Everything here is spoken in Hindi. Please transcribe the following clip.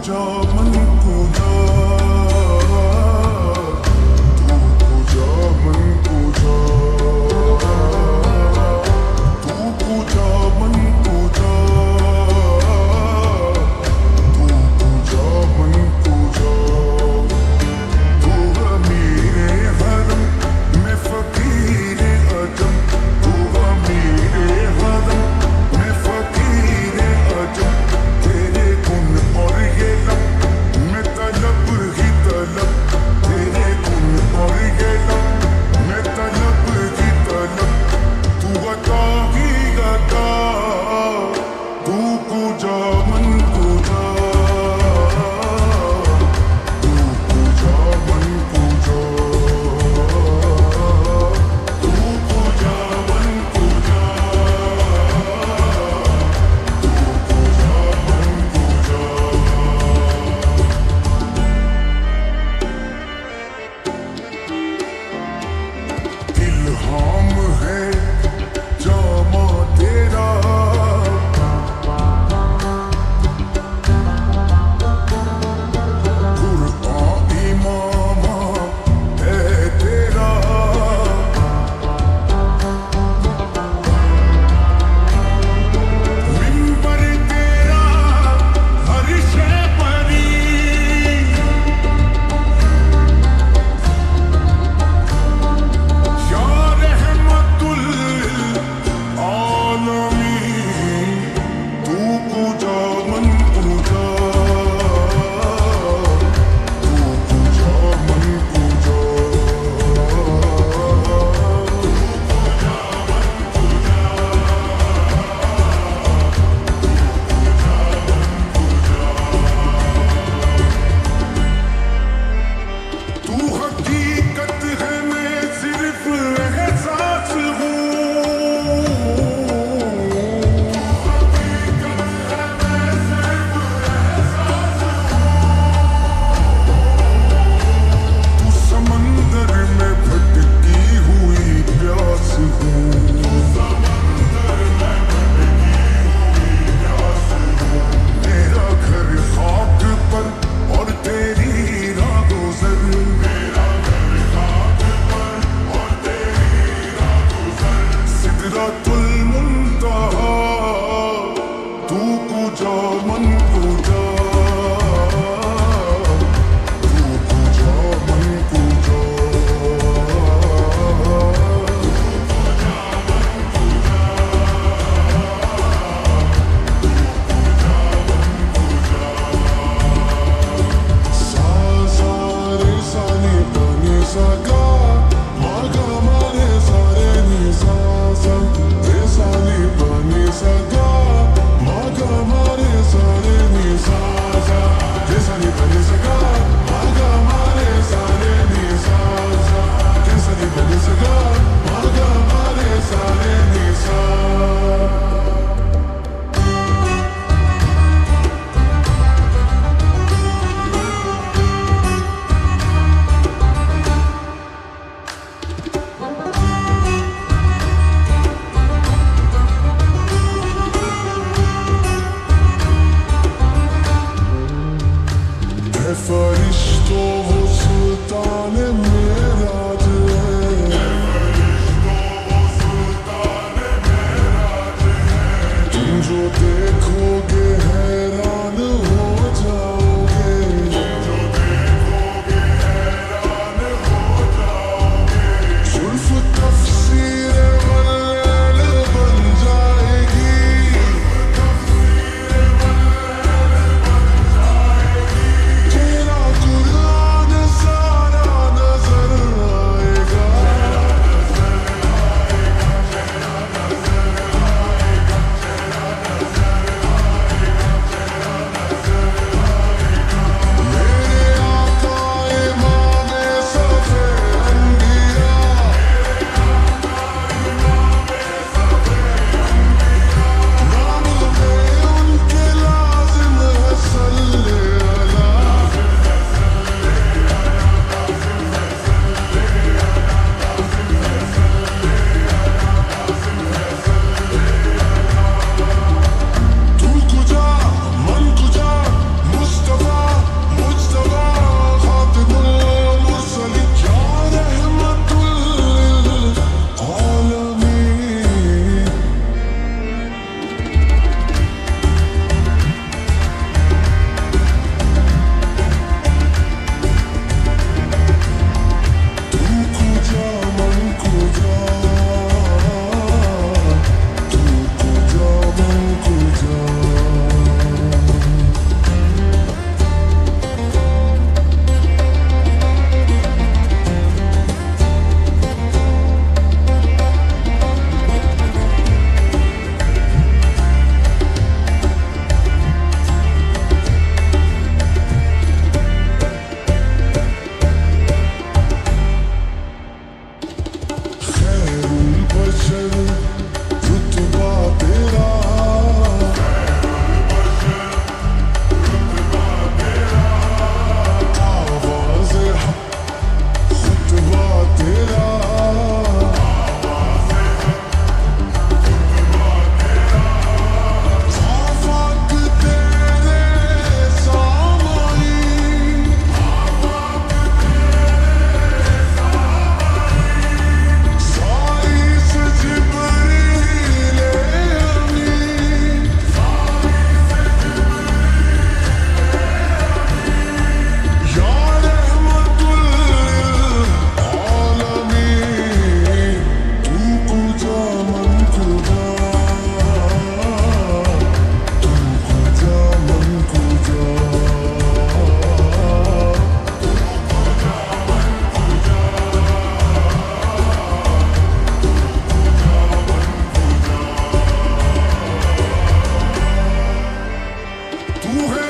जा मन को जा, तू को जा मन को जा, तू को जा मन को जा, तू को जा मन को जा। तू अमीरे हरम मैं फकीरे अजम, तू अमीरे हरम मैं फकीरे अजम। तेरे गुण और ये लब मैं तलब ही तलब, तेरे गुण और ये लब मैं तलब ही तलब। तू अता ही अता, तू को जा मन को जा, तू को जा मन को जा, तू को जा मन को जा, तू को जा मन को जा। इल्हाम है जामा तेरा, कुरआन इमामा है तेरा। मिंबर तेरा हर शे परी, या रहमतुल आलमीन। तू को जा मन को जा, तू को जा मन को जा, तू हकीकत है मैं सिर्फ एहसास हूँ। तू समंदर में भटकी हुई प्यास हूँ। मेरा घर खाक पर और तेरी रागोज़र, सिदरतुल मुंतहा। तू को जा मन को जा, तू को जा मन को जा, सा सा रे सा नी प नी सा गा, मा गा मा रे सा रे नी सा सा, रे सा नी प नी सा गा, मा गा मा रे सा रे नी सा सा, रे सा नी प नी सा गा, मा गा मा रे सा रे नी सा सा, रे सा नी प नी सा गा, मा गा मा रे सा रे नी सा। है फरिश्तों वो सुल्तान मेराज है, तुम जो देखोगे हैरान हो जाओगे। जुल्फ तफसीर वल्लैल बन जाएगी, तेरा तू है